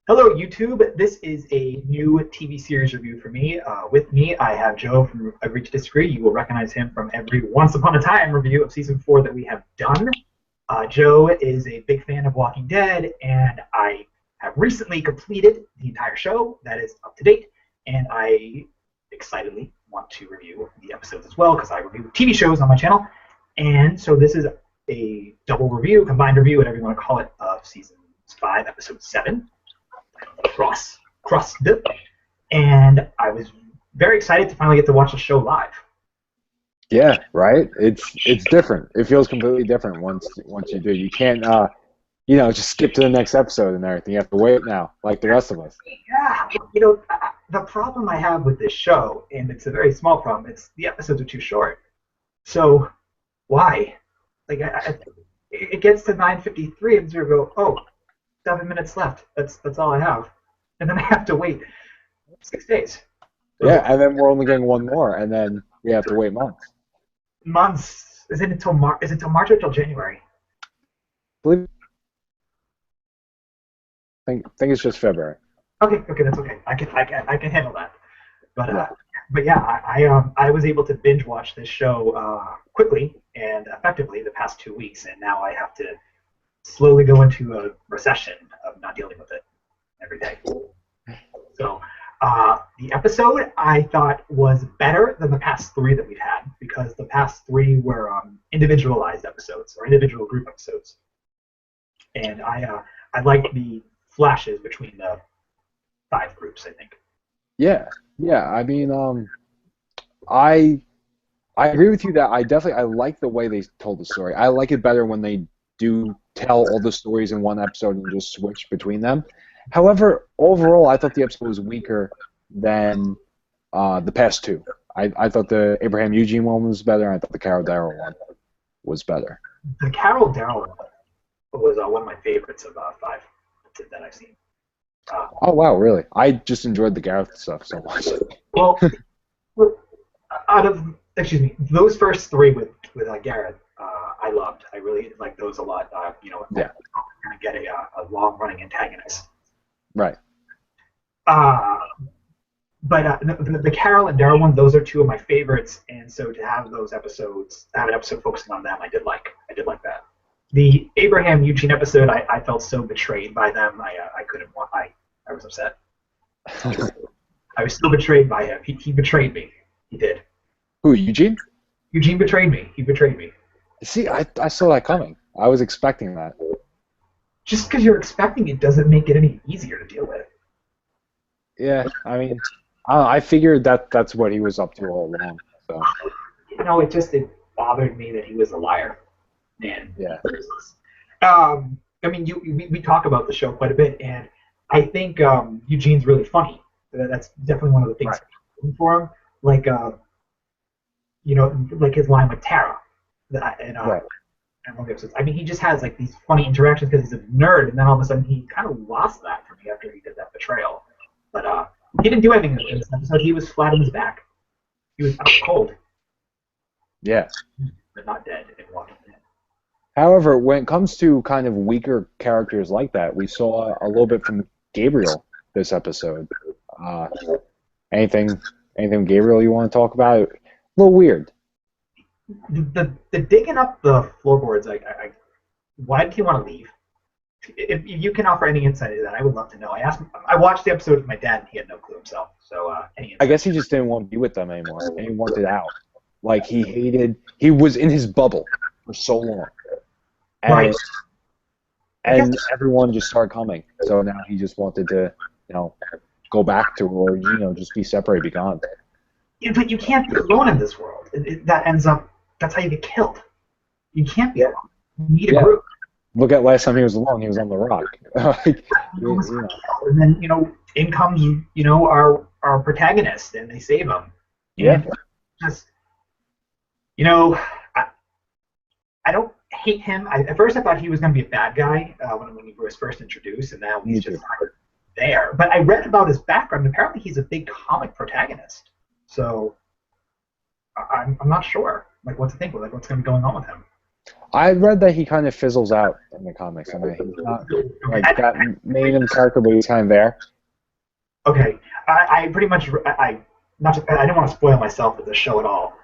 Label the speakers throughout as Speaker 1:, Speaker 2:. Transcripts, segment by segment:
Speaker 1: Hello, YouTube. This is a new TV series review for me. With me, I have Joe from Agree to Disagree. You will recognize him from every Once Upon a Time review of season 4 that we have done. Joe is a big fan of Walking Dead, and I have recently completed the entire show. That is up to date, and I excitedly want to review the episodes as well because I review TV shows on my channel. And so this is a double review, combined review, whatever you want to call it, of season 5, episode 7. Crust, and I was very excited to finally get to watch the show live.
Speaker 2: Yeah, right. It's different. It feels completely different once you do. You can't just skip to the next episode and everything. You have to wait now, like the rest of us.
Speaker 1: Yeah, the problem I have with this show, and it's a very small problem, it's the episodes are too short. So why? Like it gets to 9:53 and zero go, oh, 7 minutes left. That's all I have, and then I have to wait 6 days. So
Speaker 2: Yeah, and then we're only getting one more, and then we have to wait months.
Speaker 1: months. Is it until March? Is it until March or until January?
Speaker 2: Believe think it's just February.
Speaker 1: Okay, that's okay. I can handle that. But
Speaker 2: Yeah.
Speaker 1: but yeah, I was able to binge watch this show quickly and effectively the past 2 weeks, and now I have to slowly go into a recession of not dealing with it every day. So the episode I thought was better than the past 3 that we've had because the past 3 were individualized episodes or individual group episodes, and I like the flashes between the 5 groups. I think.
Speaker 2: Yeah, yeah. I mean, I I agree with you that I like the way they told the story. I like it better when they do tell all the stories in one episode and just switch between them. However, overall, I thought the episode was weaker than the past 2. I thought the Abraham Eugene one was better, and I thought the Carol Darrow one was better.
Speaker 1: The Carol Darrow was one of my favorites of 5 that I've seen.
Speaker 2: Oh wow, really? I just enjoyed the Gareth stuff so much.
Speaker 1: Well, out of those first 3 with Garrett, I loved. I really liked those a lot.
Speaker 2: Yeah.
Speaker 1: Kind of get a long running antagonist.
Speaker 2: Right.
Speaker 1: But the Carol and Daryl ones, those are 2 of my favorites, and so to have those episodes, have an episode focusing on them, I did like that. The Abraham Eugene episode, I felt so betrayed by them. I couldn't want. I was upset. I was still betrayed by him. He betrayed me. He did.
Speaker 2: Who, Eugene?
Speaker 1: Eugene betrayed me. He betrayed me.
Speaker 2: See, I saw that coming. I was expecting that.
Speaker 1: Just because you're expecting it doesn't make it any easier to deal with.
Speaker 2: Yeah, I mean, I figured that's what he was up to all along. So.
Speaker 1: It bothered me that he was a liar. Man.
Speaker 2: Yeah.
Speaker 1: I mean, we talk about the show quite a bit, and I think Eugene's really funny. That's definitely one of the things for him. Like, like his line with Tara. And one episodes. I mean, he just has like these funny interactions because he's a nerd, and then all of a sudden he kind of lost that for me after he did that betrayal. But he didn't do anything in this episode. He was flat on his back. He was out cold.
Speaker 2: Yeah.
Speaker 1: But not dead and walking in.
Speaker 2: However, when it comes to kind of weaker characters like that, we saw a little bit from Gabriel this episode. Anything Gabriel you want to talk about? A little weird.
Speaker 1: The digging up the floorboards, why did he want to leave? If you can offer any insight into that, I would love to know. I watched the episode with my dad, and he had no clue himself. So any insight?
Speaker 2: I guess he just didn't want to be with them anymore, and he wanted out. Like he was in his bubble for so long. And,
Speaker 1: right.
Speaker 2: And everyone just started coming. So now he just wanted to, go back to, or just be separated, be gone.
Speaker 1: Yeah, but you can't be alone in this world. That's how you get killed. You can't be alone. You need a group.
Speaker 2: Look at last time he was alone. He was on the rock.
Speaker 1: And then in comes our protagonist, and they save him.
Speaker 2: Yeah.
Speaker 1: And just I don't hate him. At first I thought he was going to be a bad guy when he was first introduced, and now he's just there. But I read about his background. And apparently he's a big comic protagonist. So I'm not sure what to think. What's going to be going on with him.
Speaker 2: I read that he kind of fizzles out in the comics. I mean, he's not like that main character, but he's kind of there.
Speaker 1: Okay, I pretty much I not to, I didn't want to spoil myself with the show at all,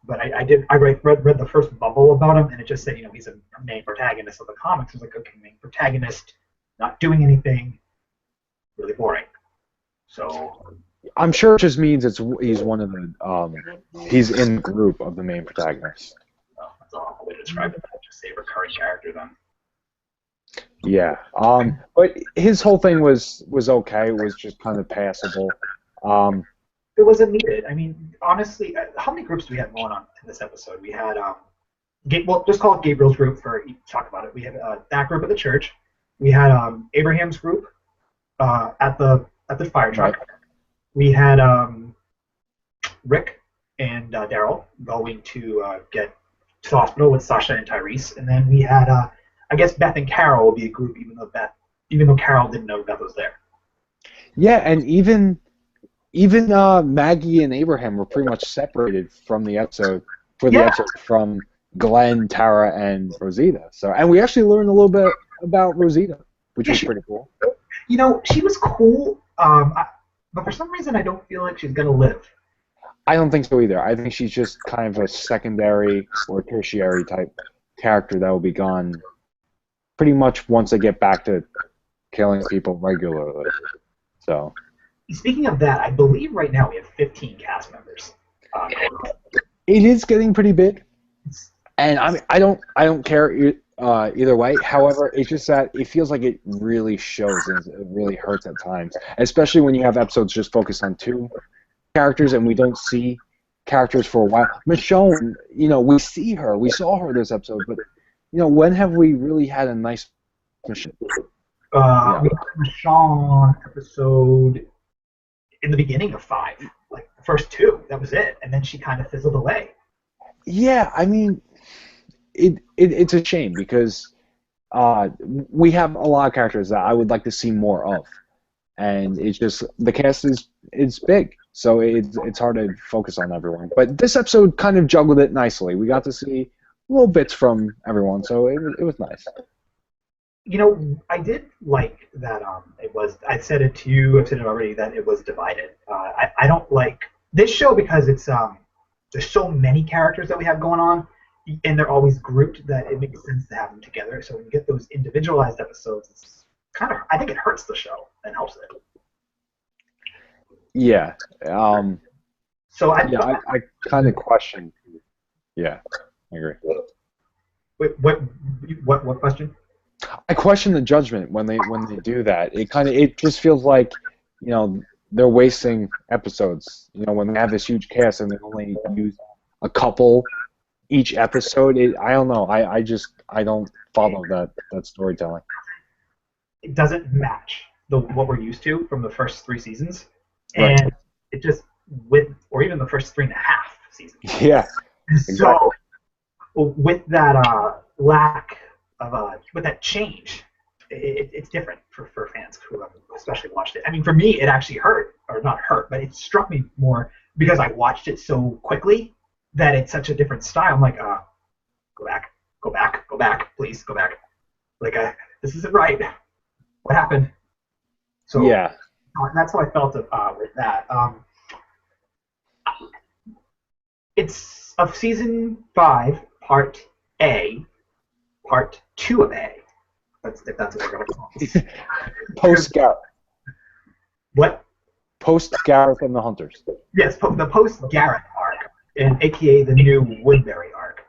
Speaker 1: but I did I read the first bubble about him, and it just said he's a main protagonist of the comics. I was like, okay, main protagonist, not doing anything, really boring. So
Speaker 2: I'm sure it just means he's one of the he's in the group of the main protagonists.
Speaker 1: that's all way to describe it. Just say recurring character then.
Speaker 2: Yeah. But his whole thing was okay. It was just kind of passable.
Speaker 1: It wasn't needed. I mean, honestly, how many groups do we have going on in this episode? We had well, just call it Gabriel's group for talk about it. We had that group at the church. We had Abraham's group at the fire truck.
Speaker 2: Right.
Speaker 1: We had Rick and Daryl going to get to the hospital with Sasha and Tyrese, and then we had I guess Beth and Carol will be a group, even though Carol didn't know Beth was there.
Speaker 2: Yeah, and even Maggie and Abraham were pretty much separated from the episode from Glenn, Tara, and Rosita. So, and we actually learned a little bit about Rosita, which was pretty cool.
Speaker 1: She was cool, but for some reason I don't feel like she's gonna live.
Speaker 2: I don't think so either. I think she's just kind of a secondary or tertiary type character that will be gone pretty much once they get back to killing people regularly. So.
Speaker 1: Speaking of that, I believe right now we have 15 cast members.
Speaker 2: It is getting pretty big, and I don't care either way. However, it's just that it feels like it really shows and it really hurts at times, especially when you have episodes just focused on two characters and we don't see characters for a while. Michonne, we saw her this episode, but when have we really had a nice Michonne?
Speaker 1: We had Michonne episode in the beginning of 5, like the first 2, that was it, and then she kind of fizzled away.
Speaker 2: Yeah, I mean, it's a shame because we have a lot of characters that I would like to see more of, and it's just the cast is big, so it's hard to focus on everyone. But this episode kind of juggled it nicely. We got to see little bits from everyone, so it was nice.
Speaker 1: I did like that. I said it to you. I've said it already that it was divided. I don't like this show because it's there's so many characters that we have going on, and they're always grouped that it makes sense to have them together. So when you get those individualized episodes, it's I think it hurts the show and helps it.
Speaker 2: Yeah.
Speaker 1: So I
Speaker 2: kind of question. Yeah, I agree.
Speaker 1: Wait, what question?
Speaker 2: I question the judgment when they do that. It just feels like they're wasting episodes. When they have this huge cast and they only use a couple each episode. I don't know. I don't follow that storytelling.
Speaker 1: It doesn't match what we're used to from the first 3 seasons,
Speaker 2: Right.
Speaker 1: and it just or even the first 3.5 seasons.
Speaker 2: Yeah. Exactly.
Speaker 1: So with that lack of with that change, it's different for fans who have especially watched it. I mean, for me, it actually hurt, or not hurt, but it struck me more because I watched it so quickly that it's such a different style. I'm like, go back, please go back. Like, this isn't right. What happened? So
Speaker 2: yeah,
Speaker 1: that's how I felt with that. It's of season 5, part A, part 2 of A. If that's what we're going to call it.
Speaker 2: Post Gareth.
Speaker 1: What?
Speaker 2: Post Gareth and the Hunters.
Speaker 1: Yes, the post Gareth arc, and AKA the new Woodbury arc.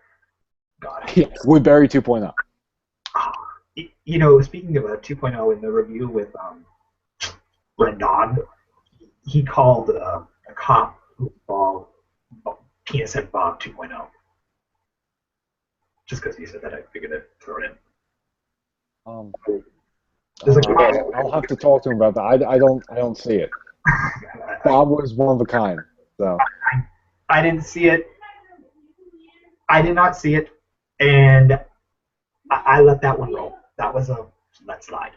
Speaker 1: God.
Speaker 2: Yeah, Woodbury 2.0.
Speaker 1: Speaking of a 2.0 in the review with Rendon, he called a cop who called Penis Head Bob 2.0. Just because he said that, I figured I'd throw it in.
Speaker 2: I'll have to talk to him about that. I don't see it. Bob was one of a kind. So
Speaker 1: I didn't see it. I did not see it, and I let that one roll. That was a let slide.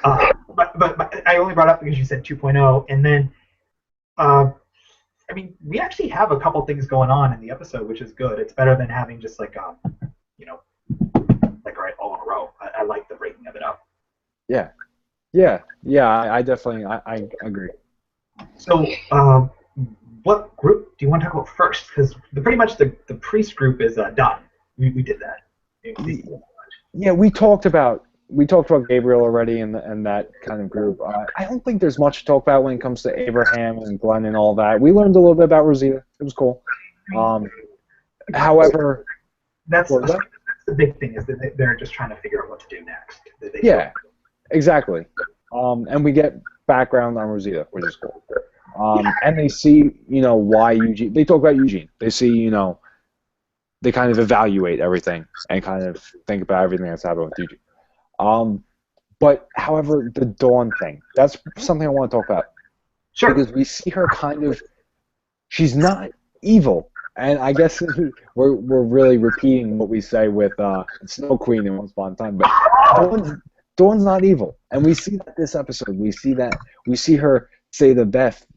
Speaker 1: But I only brought it up because you said 2.0, and then I mean, we actually have a couple things going on in the episode, which is good. It's better than having just like you know, like right all in a row. I like the breaking of it up.
Speaker 2: Yeah, yeah. I definitely I agree.
Speaker 1: So, what group do you want to talk about first? Because pretty much the priest group is done. We did that.
Speaker 2: Yeah, we talked about Gabriel already and that kind of group. I don't think there's much to talk about when it comes to Abraham and Glenn and all that. We learned a little bit about Rosita. It was cool. However,
Speaker 1: that's the big thing is that they're just trying to figure out what to do next.
Speaker 2: Yeah, exactly. And we get background on Rosita, which is cool. And they see, why Eugene. They talk about Eugene. They see, they kind of evaluate everything and kind of think about everything that's happened with Eugene. But, however, the Dawn thing, that's something I want to talk about.
Speaker 1: Sure.
Speaker 2: Because we see her she's not evil. And I guess we're really repeating what we say with Snow Queen in Once Upon a Time. But Dawn's not evil. And we see that this episode. We see her say to Beth,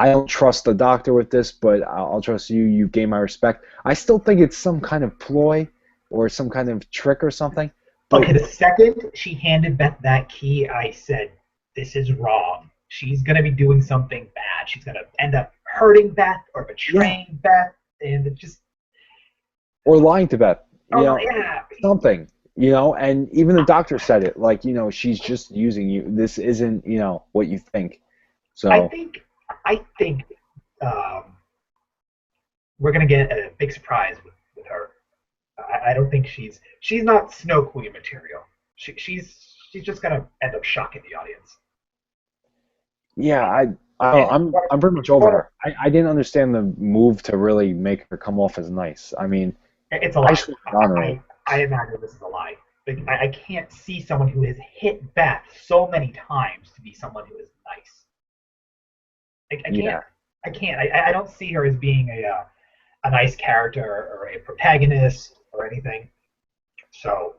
Speaker 2: I don't trust the doctor with this, but I'll trust you. You've gained my respect. I still think it's some kind of ploy or some kind of trick or something. But
Speaker 1: okay, the second she handed Beth that key, I said, this is wrong. She's going to be doing something bad. She's going to end up hurting Beth or betraying Beth, and it just...
Speaker 2: Or lying to Beth.
Speaker 1: Yeah.
Speaker 2: Something. And even the doctor said it. Like, she's just using you. This isn't, what you think. So
Speaker 1: I think we're gonna get a big surprise with her. I don't think she's not Snow Queen material. She's just gonna end up shocking the audience.
Speaker 2: Yeah, I'm pretty much over her. I didn't understand the move to really make her come off as nice. I mean,
Speaker 1: it's a lie. I imagine this is a lie. Like, I can't see someone who has hit Beth so many times to be someone who is nice. I can't. I can't. I don't see her as being a nice character or a protagonist or anything. So,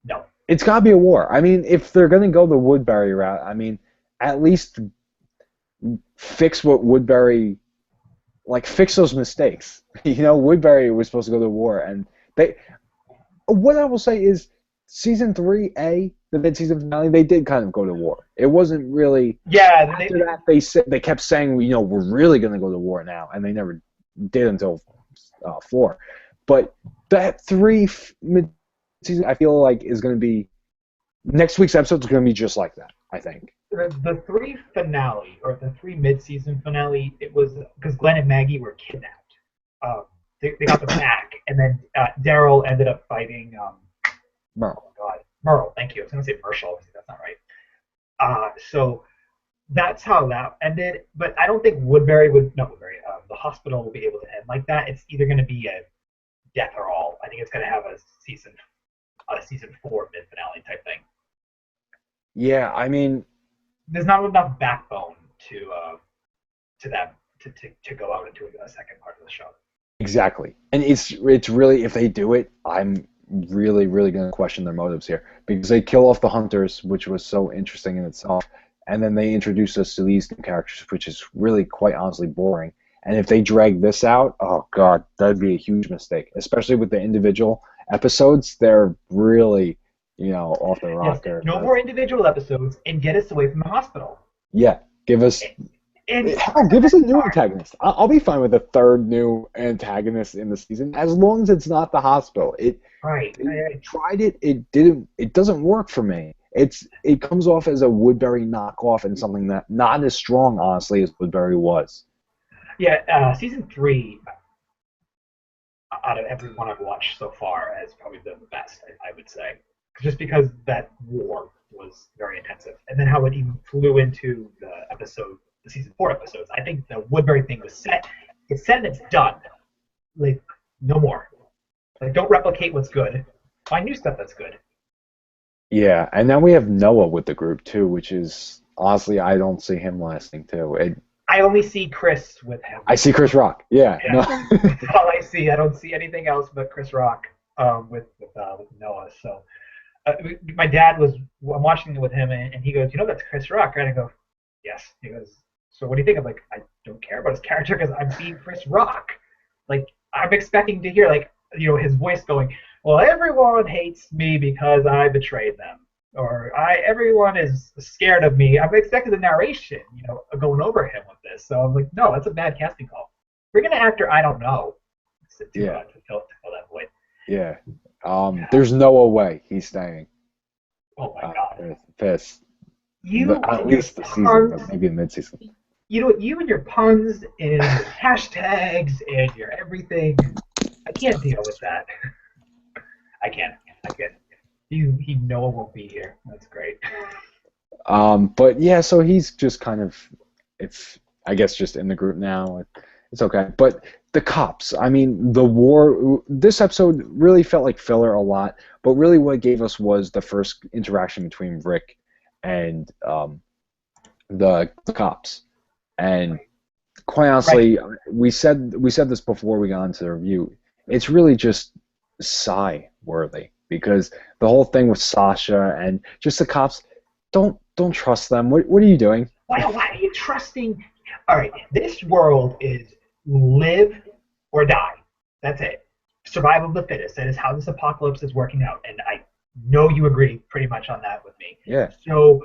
Speaker 1: no.
Speaker 2: It's got to be a war. I mean, if they're going to go the Woodbury route, I mean, at least fix what Woodbury, fix those mistakes. Woodbury was supposed to go to war, and what I will say is, Season 3A, the mid-season finale, they did kind of go to war. It wasn't really...
Speaker 1: Yeah.
Speaker 2: After that, they kept saying, we're really going to go to war now, and they never did until 4. But that 3 mid-season, I feel like, is going to be... Next week's episode is going to be just like that, I think.
Speaker 1: The 3 finale, or the 3 mid-season finale, it was because Glenn and Maggie were kidnapped. They got them back, and then Daryl ended up fighting...
Speaker 2: Merle.
Speaker 1: Oh God, Merle. Thank you. I was going to say Marshall. That's not right. So that's how that ended. But I don't think the hospital will be able to end like that. It's either going to be a death or all. I think it's going to have a season 4 mid finale type thing.
Speaker 2: Yeah, I mean,
Speaker 1: there's not enough backbone to them to go out into a second part of the show.
Speaker 2: Exactly, and it's really, if they do it, I'm really, really going to question their motives here, because they kill off the hunters, which was so interesting in itself, and then they introduce us to these new characters, which is really, quite honestly, boring. And if they drag this out, oh God, that'd be a huge mistake, especially with the individual episodes. They're really, off the rocker.
Speaker 1: No more individual episodes, and get us away from the hospital.
Speaker 2: Yeah, give us... give us a new antagonist. I'll be fine with a third new antagonist in the season, as long as it's not the hospital.
Speaker 1: I
Speaker 2: tried it. It didn't. It doesn't work for me. It comes off as a Woodbury knockoff and something that not as strong, honestly, as Woodbury was.
Speaker 1: Yeah, season 3 out of every one I've watched so far has probably been the best. I would say, just because that war was very intensive, and then how it even flew into the season 4 episodes. I think the Woodbury thing was set. It's set and it's done. Like, no more. Like, don't replicate what's good. Find new stuff that's good.
Speaker 2: Yeah, and now we have Noah with the group too, which is, honestly, I don't see him lasting too.
Speaker 1: I only see Chris with him.
Speaker 2: I see Chris Rock. Yeah. No.
Speaker 1: That's all I see. I don't see anything else but Chris Rock with Noah. So my dad I'm watching it with him, and he goes, that's Chris Rock, right? I go, yes. He goes, so what do you think? I'm like, I don't care about his character because I'm being Chris Rock. Like, I'm expecting to hear, like, his voice going, well, everyone hates me because I betrayed them. Or everyone is scared of me. I'm expecting the narration, going over him with this. So I'm like, no, that's a bad casting call. Bring in an actor I don't know to fill that void.
Speaker 2: Yeah. There's no way he's staying.
Speaker 1: Oh my God.
Speaker 2: Pissed.
Speaker 1: You
Speaker 2: At
Speaker 1: and your
Speaker 2: least the season, but
Speaker 1: puns,
Speaker 2: maybe the mid-season.
Speaker 1: you and your puns and your hashtags and your everything. I can't deal with that. I can't. He Noah won't be here. That's great.
Speaker 2: But yeah, so he's just kind of, I guess, just in the group now. It's okay. But the cops, I mean, the war. This episode really felt like filler a lot, but really what it gave us was the first interaction between Rick and the cops. And quite honestly, we said this before we got into the review. It's really just sigh worthy, because the whole thing with Sasha and just the cops, don't trust them. What are you doing?
Speaker 1: Why are you trusting? All right, this world is live or die. That's it. Survival of the fittest. That is how this apocalypse is working out, and I know you agree pretty much on that with me.
Speaker 2: Yeah.
Speaker 1: So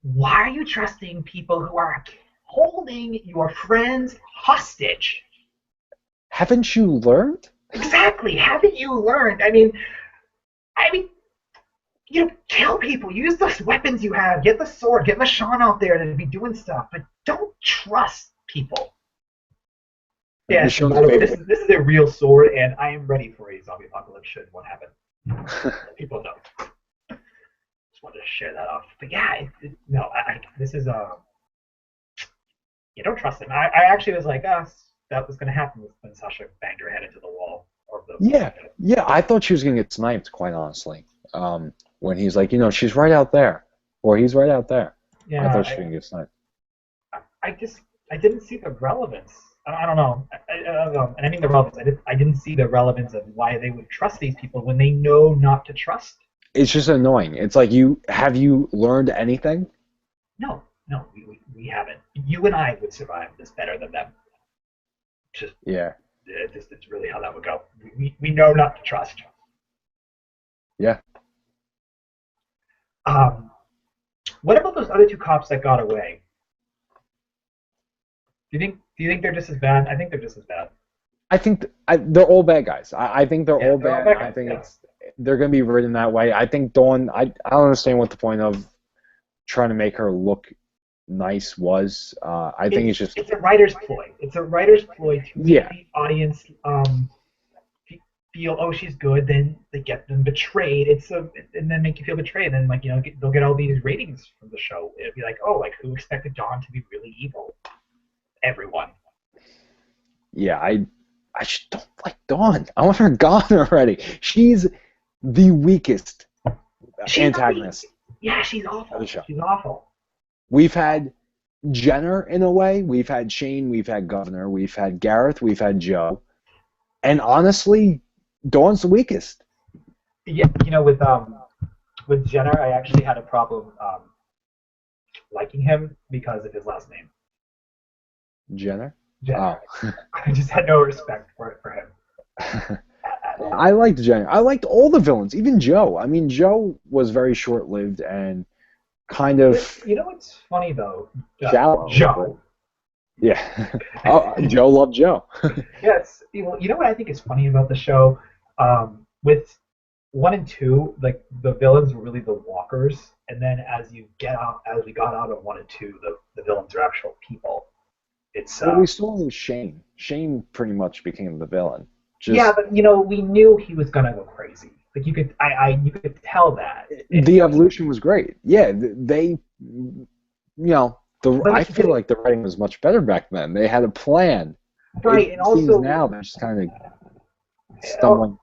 Speaker 1: why are you trusting people who are holding your friends hostage?
Speaker 2: Haven't you learned?
Speaker 1: Exactly. Haven't you learned? I mean, kill people. Use the weapons you have. Get the sword. Get Michonne out there to be doing stuff. But don't trust people. Yeah, by the way, this is a real sword, and I am ready for a zombie apocalypse should one happen. People know. Just wanted to share that off. But yeah, this is you don't trust him. I actually was like, that was going to happen when Sasha banged her head into the wall.
Speaker 2: Yeah, I thought she was going to get sniped, quite honestly. When he's like, she's right out there, or he's right out there. Yeah, I thought she was going to get sniped.
Speaker 1: I didn't see the relevance. I don't know. I don't know. And I mean the relevance. I didn't see the relevance of why they would trust these people when they know not to trust.
Speaker 2: It's just annoying. It's like, have you learned anything?
Speaker 1: No, we haven't. You and I would survive this better than them. It's really how that would go. We know not to trust.
Speaker 2: Yeah.
Speaker 1: What about those other two cops that got away? Do you think they're just as bad? I think they're just as bad.
Speaker 2: I think they're all bad guys. I think they're all bad. I think they're going to be written that way. I think Dawn, I don't understand what the point of trying to make her look nice was. I think it's
Speaker 1: a writer's ploy. It's a writer's ploy to make the audience feel, oh, she's good, then they get them betrayed. And then make you feel betrayed. And then they'll get all these ratings from the show. It'll be like, oh, like who expected Dawn to be really evil? Everyone.
Speaker 2: Yeah, I just don't like Dawn. I want her gone already. She's the weakest antagonist.
Speaker 1: Yeah, she's awful. She's awful.
Speaker 2: We've had Jenner in a way. We've had Shane. We've had Governor. We've had Gareth. We've had Joe. And honestly, Dawn's the weakest.
Speaker 1: Yeah, with Jenner, I actually had a problem liking him because of his last name.
Speaker 2: Jenner?
Speaker 1: Oh. I just had no respect for him.
Speaker 2: I liked Jenner. I liked all the villains, even Joe. I mean, Joe was very short-lived and kind of...
Speaker 1: You know what's funny, though?
Speaker 2: Joe. Yeah. Joe loved Joe.
Speaker 1: Yes. You know what I think is funny about the show? With 1 and 2, like, the villains were really the walkers, and then as we got out of 1 and 2, the villains are actual people.
Speaker 2: Well, we saw with Shane. Shane pretty much became the villain.
Speaker 1: Yeah, but we knew he was gonna go crazy. Like you could tell that.
Speaker 2: The evolution was great. Yeah, they, I feel like the writing was much better back then. They had a plan.
Speaker 1: Right, and also
Speaker 2: now they're just kind of stumbling.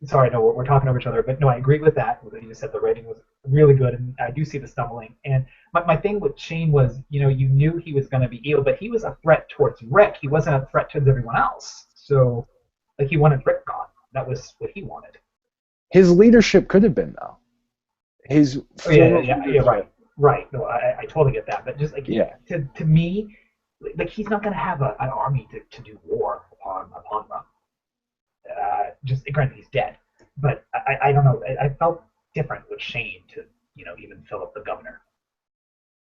Speaker 1: Sorry, no, we're talking over each other, but no, I agree with that. You said the writing was really good, and I do see the stumbling. And my thing with Shane was, you knew he was going to be evil, but he was a threat towards Rick. He wasn't a threat towards everyone else. So, he wanted Rick gone. That was what he wanted.
Speaker 2: His leadership could have been, though. His
Speaker 1: right. Right. No, I totally get that. But just like
Speaker 2: Yeah.
Speaker 1: to me, like he's not going to have an army to do war upon them. Just granted, he's dead. But I don't know. I felt different with Shane to even fill up the governor.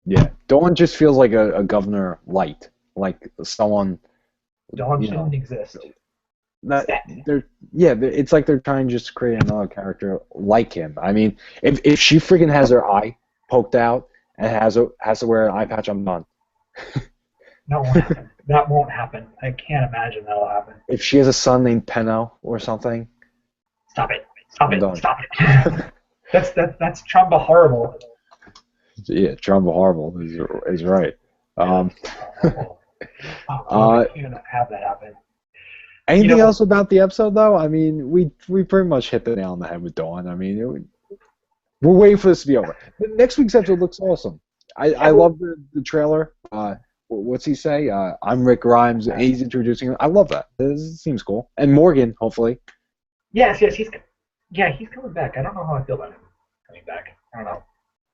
Speaker 2: Yeah. Dawn just feels like a governor light, like someone.
Speaker 1: Dawn shouldn't exist.
Speaker 2: That it's like they're trying to just create another character like him. I mean, if she freaking has her eye poked out and has to wear an eye patch, I'm done.
Speaker 1: That won't happen. That won't happen. I can't imagine that'll happen.
Speaker 2: If she has a son named Penno or something,
Speaker 1: stop it! Stop
Speaker 2: I'm
Speaker 1: it!
Speaker 2: done.
Speaker 1: Stop it! that's Trumba horrible.
Speaker 2: Yeah, Trumba horrible is right.
Speaker 1: I can't have that happen.
Speaker 2: Anything else about the episode, though? I mean, we pretty much hit the nail on the head with Dawn. I mean, we're waiting for this to be over. Next week's episode looks awesome. I love the trailer. What's he say? I'm Rick Grimes. And he's introducing him. I love that. This seems cool. And Morgan, hopefully.
Speaker 1: Yes, he's coming back. I don't know how I feel about him coming back. I don't know.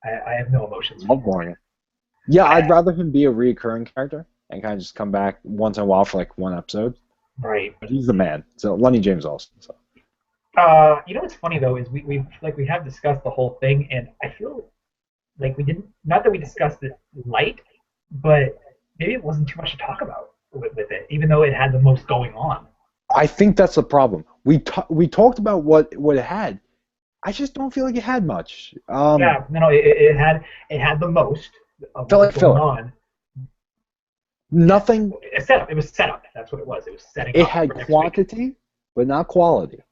Speaker 1: I have no emotions.
Speaker 2: Love Morgan. Yeah, I'd rather him be a recurring character and kind of just come back once in a while for like one episode.
Speaker 1: Right.
Speaker 2: But he's the man. So Lenny James also. So.
Speaker 1: What's funny though is we have discussed the whole thing, and I feel like we didn't. Not that we discussed it light, but maybe it wasn't too much to talk about with it, even though it had the most going on.
Speaker 2: I think that's the problem. We talked about what it had. I just don't feel like it had much.
Speaker 1: It had the most of
Speaker 2: felt
Speaker 1: what's
Speaker 2: like
Speaker 1: going
Speaker 2: filler.
Speaker 1: on.
Speaker 2: Nothing.
Speaker 1: It was set up. That's what it was. It was setting up.
Speaker 2: It had quantity, but not quality.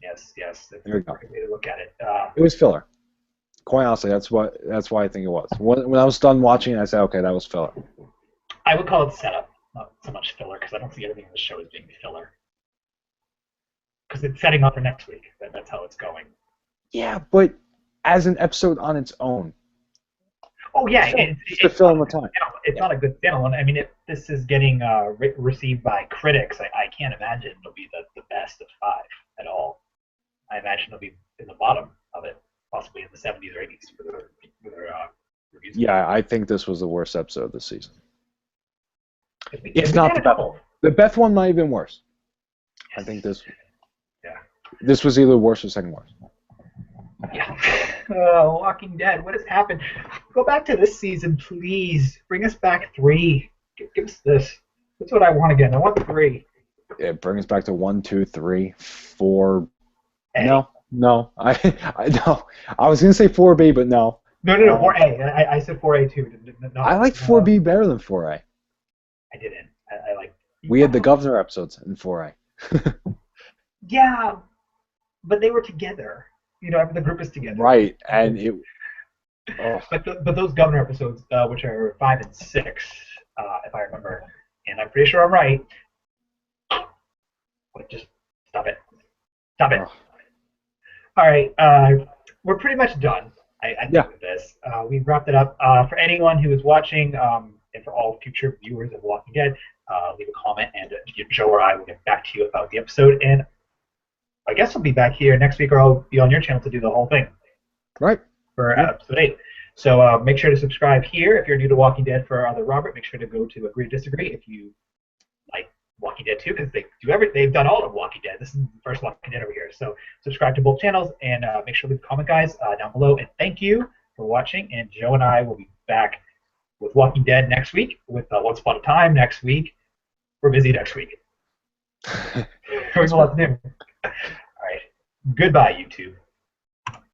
Speaker 1: Yes. That's
Speaker 2: There we
Speaker 1: a
Speaker 2: go.
Speaker 1: great way to look at it.
Speaker 2: It was filler. Quite honestly, that's why I think it was. When I was done watching it, I said, okay, that was filler.
Speaker 1: I would call it setup, not so much filler, because I don't see anything in the show as being filler. Because it's setting up for next week. That's how it's going.
Speaker 2: Yeah, but as an episode on its own.
Speaker 1: Oh yeah,
Speaker 2: it's to fill in the time.
Speaker 1: It's not a good standalone. I mean, if this is getting received by critics, I can't imagine it'll be the best of 5 at all. I imagine it'll be in the bottom of it, possibly in the 70s or 80s for their reviews.
Speaker 2: Yeah, I think this was the worst episode of the season.
Speaker 1: It's
Speaker 2: not the best. The Beth one might have been worse. Yes. I think this.
Speaker 1: Yeah.
Speaker 2: This was either worse or second worst.
Speaker 1: Yeah. Walking Dead. What has happened? Go back to this season, please. Bring us back 3. Give us this. That's what I want again. I want 3.
Speaker 2: Yeah, bring us back to 1, 2, 3, 4.
Speaker 1: A.
Speaker 2: No. I no. I was gonna say 4B, but no.
Speaker 1: No. 4A. I said 4A too. No,
Speaker 2: I liked 4B better than 4A.
Speaker 1: I didn't. I like.
Speaker 2: We had the governor episodes in 4A.
Speaker 1: Yeah, but they were together. The group is together.
Speaker 2: Right, and it.
Speaker 1: Oh. But those governor episodes, which are 5 and 6, if I remember, and I'm pretty sure I'm right. Just stop it. Stop it. Oh. All right, we're pretty much done. I think with this. We've wrapped it up. For anyone who is watching, and for all future viewers of Walking Dead, leave a comment, and Joe or I will get back to you about the episode. And I guess we'll be back here next week, or I'll be on your channel to do the whole thing.
Speaker 2: Right.
Speaker 1: For episode 8. So make sure to subscribe here if you're new to Walking Dead. For Other Robert, make sure to go to Agree to Disagree if you like Walking Dead too, because they've done all of Walking Dead. This is the first Walking Dead over here. So subscribe to both channels, and make sure to leave a comment, guys, down below. And thank you for watching. And Joe and I will be back with Walking Dead next week, with Once Upon a Time next week. We're busy next week. There's a lot to do. All right. Goodbye, YouTube.